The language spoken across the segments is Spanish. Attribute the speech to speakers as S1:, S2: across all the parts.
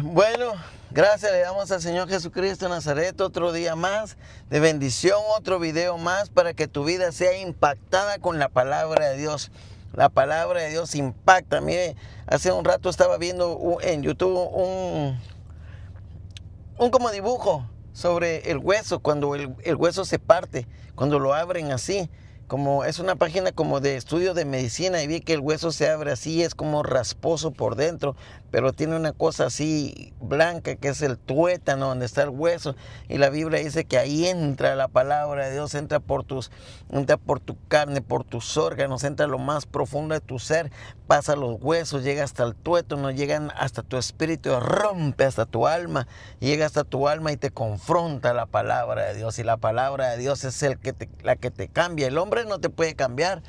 S1: Bueno, gracias le damos al Señor Jesucristo de Nazaret otro día más de bendición, otro video más para que tu vida sea impactada con la palabra de Dios. La palabra de Dios impacta. Mire, hace un rato estaba viendo en YouTube un como dibujo sobre el hueso, cuando el hueso se parte, cuando lo abren así. Como es una página como de estudio de medicina y vi que el hueso se abre así, es como rasposo por dentro, pero tiene una cosa así blanca que es el tuétano donde está el hueso, y la Biblia dice que ahí entra la palabra de Dios, entra por tu carne, por tus órganos, entra a lo más profundo de tu ser, pasa los huesos, llega hasta el tuétano, llegan hasta tu espíritu, rompe hasta tu alma, llega hasta tu alma y te confronta la palabra de Dios, y la palabra de Dios es la que te cambia. El hombre no te puede cambiar.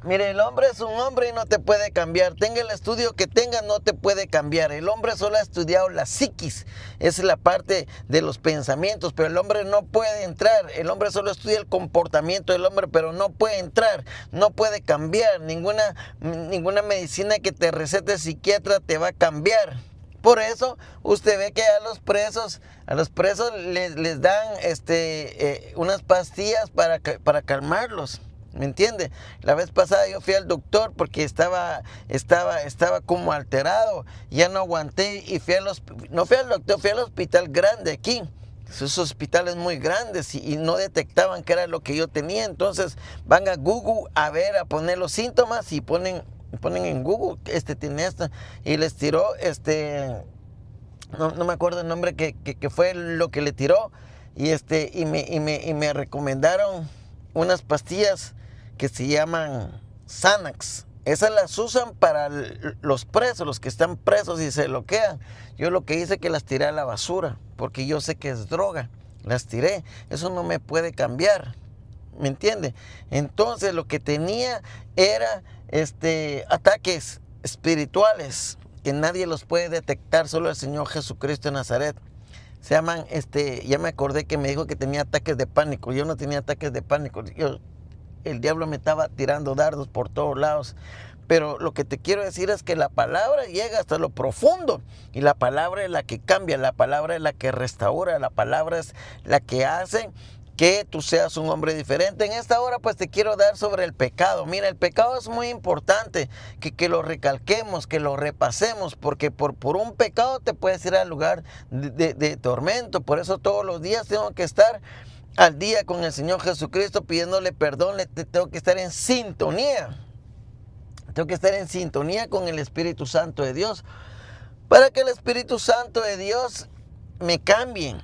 S1: Mire, el hombre es un hombre y no te puede cambiar. Tenga el estudio que tenga, no te puede cambiar. El hombre solo ha estudiado la psiquis, es la parte de los pensamientos, pero el hombre no puede entrar. El hombre solo estudia el comportamiento del hombre, pero no puede entrar, no puede cambiar. Ninguna medicina que te recete el psiquiatra te va a cambiar. Por eso usted ve que a los presos les dan unas pastillas para calmarlos. ¿Me entiende? La vez pasada yo fui al doctor porque estaba como alterado. Ya no aguanté y no fui al doctor, fui al hospital grande aquí. Esos hospitales muy grandes y no detectaban qué era lo que yo tenía. Entonces van a Google a ver, a poner los síntomas y ponen en Google, tiene esto, y les tiró, no me acuerdo el nombre que fue lo que le tiró, y me recomendaron unas pastillas que se llaman Xanax. Esas las usan para los presos, los que están presos y se bloquean. Yo lo que hice es que las tiré a la basura, porque yo sé que es droga. Las tiré, eso no me puede cambiar. ¿Me entiende? Entonces lo que tenía era ataques espirituales que nadie los puede detectar, solo el Señor Jesucristo de Nazaret. Se llaman, ya me acordé que me dijo que tenía ataques de pánico. Yo no tenía ataques de pánico. El diablo me estaba tirando dardos por todos lados. Pero lo que te quiero decir es que la palabra llega hasta lo profundo, y la palabra es la que cambia, la palabra es la que restaura, la palabra es la que hace que tú seas un hombre diferente. En esta hora pues te quiero dar sobre el pecado. Mira, el pecado es muy importante que lo recalquemos, que lo repasemos, porque por un pecado te puedes ir al lugar de tormento. Por eso todos los días tengo que estar al día con el Señor Jesucristo pidiéndole perdón. Tengo que estar en sintonía. Tengo que estar en sintonía con el Espíritu Santo de Dios, para que el Espíritu Santo de Dios me cambie.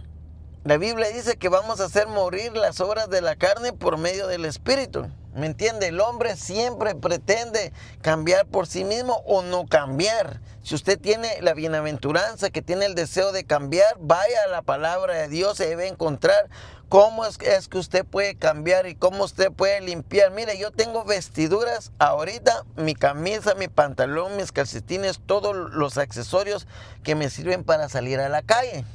S1: La Biblia dice que vamos a hacer morir las obras de la carne por medio del Espíritu. ¿Me entiende? El hombre siempre pretende cambiar por sí mismo o no cambiar. Si usted tiene la bienaventuranza, que tiene el deseo de cambiar, vaya a la palabra de Dios y debe encontrar cómo es que usted puede cambiar y cómo usted puede limpiar. Mire, yo tengo vestiduras ahorita, mi camisa, mi pantalón, mis calcetines, todos los accesorios que me sirven para salir a la calle.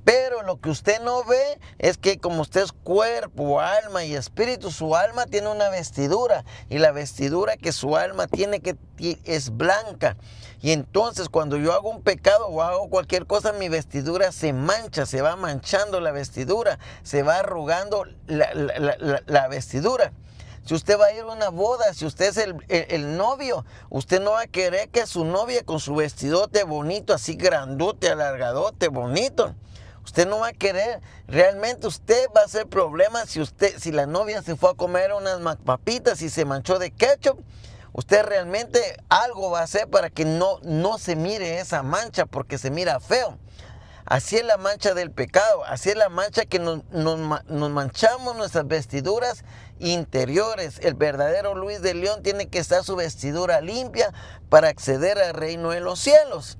S1: Pero lo que usted no ve es que como usted es cuerpo, alma y espíritu, su alma tiene una vestidura, y la vestidura que su alma tiene es blanca. Y entonces cuando yo hago un pecado o hago cualquier cosa, mi vestidura se mancha, se va manchando la vestidura, se va arrugando la vestidura. Si usted va a ir a una boda, si usted es el novio, usted no va a querer que su novia con su vestidote bonito, así grandote, alargadote, bonito. Usted no va a querer, realmente usted va a hacer problemas si la novia se fue a comer unas papitas y se manchó de ketchup. Usted realmente algo va a hacer para que no se mire esa mancha, porque se mira feo. Así es la mancha del pecado, así es la mancha que nos manchamos nuestras vestiduras interiores. El verdadero Luis de León tiene que estar su vestidura limpia para acceder al reino de los cielos.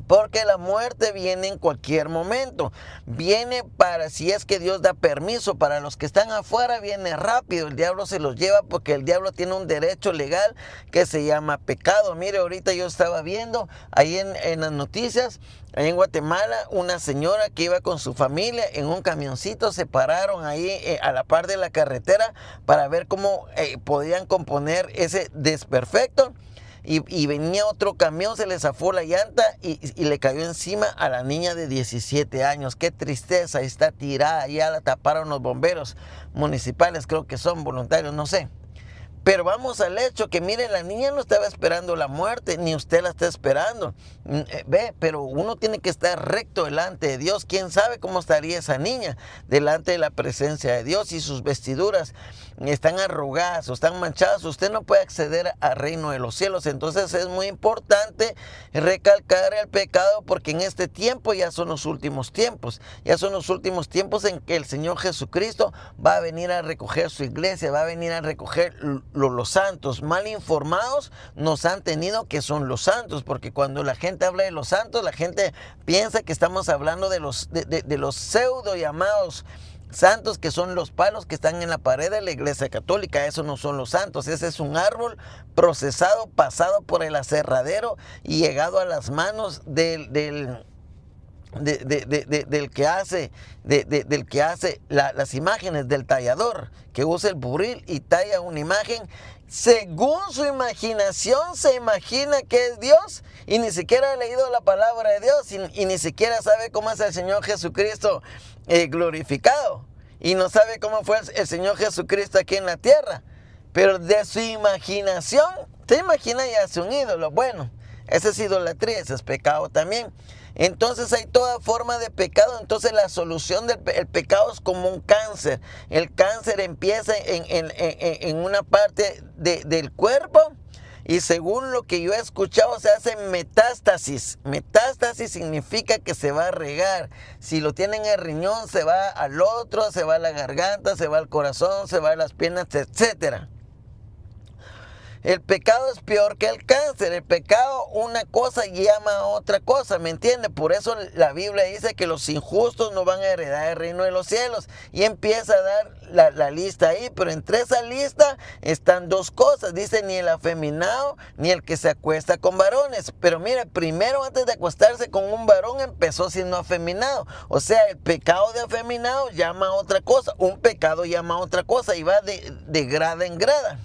S1: Porque la muerte viene en cualquier momento. Viene si es que Dios da permiso. Para los que están afuera viene rápido. El diablo se los lleva porque el diablo tiene un derecho legal que se llama pecado. Mire, ahorita yo estaba viendo ahí en las noticias, ahí en Guatemala, una señora que iba con su familia en un camioncito. Se pararon ahí a la par de la carretera para ver cómo podían componer ese desperfecto. y venía otro camión, se le zafó la llanta y le cayó encima a la niña de 17 años. Qué tristeza, está tirada, ya la taparon los bomberos municipales, creo que son voluntarios, no sé. Pero vamos al hecho que, mire, la niña no estaba esperando la muerte, ni usted la está esperando. Ve, pero uno tiene que estar recto delante de Dios. ¿Quién sabe cómo estaría esa niña delante de la presencia de Dios? Si sus vestiduras están arrugadas o están manchadas, usted no puede acceder al reino de los cielos. Entonces es muy importante recalcar el pecado, porque en este tiempo ya son los últimos tiempos. Ya son los últimos tiempos en que el Señor Jesucristo va a venir a recoger su iglesia, va a venir a recoger los santos. Mal informados nos han tenido que son los santos, porque cuando la gente habla de los santos, la gente piensa que estamos hablando de los pseudo llamados santos, que son los palos que están en la pared de la iglesia católica. Esos no son los santos. Ese es un árbol procesado, pasado por el aserradero y llegado a las manos del que hace, del que hace las imágenes, del tallador, que usa el buril y talla una imagen según su imaginación. Se imagina que es Dios y ni siquiera ha leído la palabra de Dios y ni siquiera sabe cómo es el Señor Jesucristo glorificado, y no sabe cómo fue el Señor Jesucristo aquí en la tierra, pero de su imaginación se imagina y hace un ídolo. Bueno, esa es idolatría, ese es pecado también. Entonces hay toda forma de pecado. Entonces la solución del pecado es como un cáncer. El cáncer empieza en una parte del cuerpo, y según lo que yo he escuchado, se hace metástasis. Metástasis significa que se va a regar. Si lo tienen en el riñón, se va al otro, se va a la garganta, se va al corazón, se va a las piernas, etcétera. El pecado es peor que el cáncer. El pecado, una cosa llama a otra cosa, ¿me entiende? Por eso la Biblia dice que los injustos no van a heredar el reino de los cielos. Y empieza a dar la lista ahí, pero entre esa lista están dos cosas. Dice, ni el afeminado, ni el que se acuesta con varones. Pero mira, primero, antes de acostarse con un varón, empezó siendo afeminado. O sea, el pecado de afeminado llama a otra cosa. Un pecado llama a otra cosa y va de grada en grada.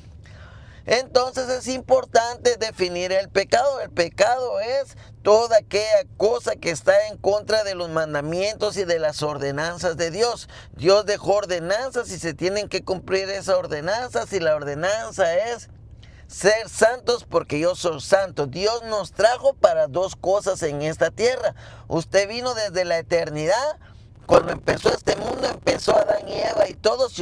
S1: Entonces es importante definir el pecado. El pecado es toda aquella cosa que está en contra de los mandamientos y de las ordenanzas de Dios. Dios dejó ordenanzas y se tienen que cumplir esas ordenanzas, y la ordenanza es ser santos porque yo soy santo. Dios nos trajo para dos cosas en esta tierra. Usted vino desde la eternidad. Cuando empezó este mundo, empezó Adán y Eva y todos.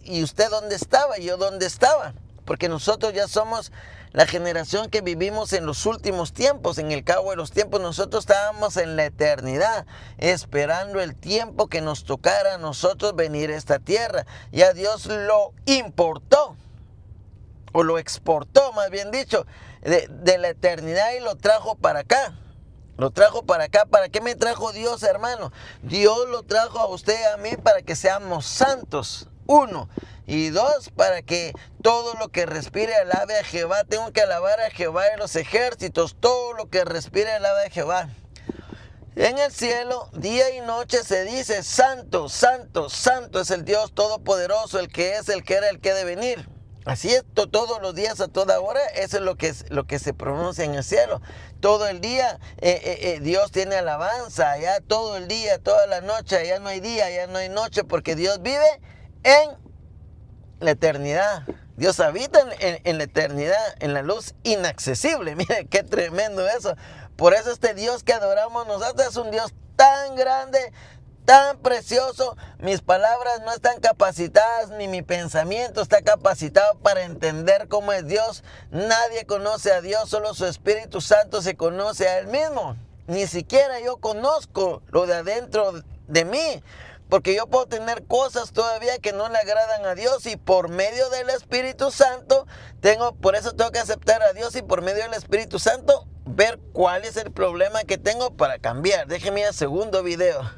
S1: ¿Y usted dónde estaba? ¿Y yo dónde estaba? Porque nosotros ya somos la generación que vivimos en los últimos tiempos. En el cabo de los tiempos nosotros estábamos en la eternidad, esperando el tiempo que nos tocara a nosotros venir a esta tierra. Ya Dios lo importó, o lo exportó, más bien dicho, de la eternidad, y lo trajo para acá. Lo trajo para acá. ¿Para qué me trajo Dios, hermano? Dios lo trajo a usted y a mí para que seamos santos. Uno. Y dos, para que todo lo que respire alabe a Jehová. Tengo que alabar a Jehová de los ejércitos. Todo lo que respire alabe a Jehová. En el cielo, día y noche se dice: santo, santo, santo es el Dios todopoderoso, el que es, el que era, el que ha de venir. Así es, todos los días, a toda hora. Eso es lo que se pronuncia en el cielo. Todo el día Dios tiene alabanza. Allá todo el día, toda la noche. Allá no hay día, allá no hay noche, porque Dios vive en la eternidad. Dios habita en la eternidad, en la luz inaccesible. Mire qué tremendo eso. Por eso este Dios que adoramos nosotros es un Dios tan grande, tan precioso. Mis palabras no están capacitadas, ni mi pensamiento está capacitado para entender cómo es Dios. Nadie conoce a Dios, solo su Espíritu Santo se conoce a Él mismo. Ni siquiera yo conozco lo de adentro de mí, porque yo puedo tener cosas todavía que no le agradan a Dios, y por medio del Espíritu Santo por eso tengo que aceptar a Dios, y por medio del Espíritu Santo ver cuál es el problema que tengo para cambiar. Déjeme ir al segundo video.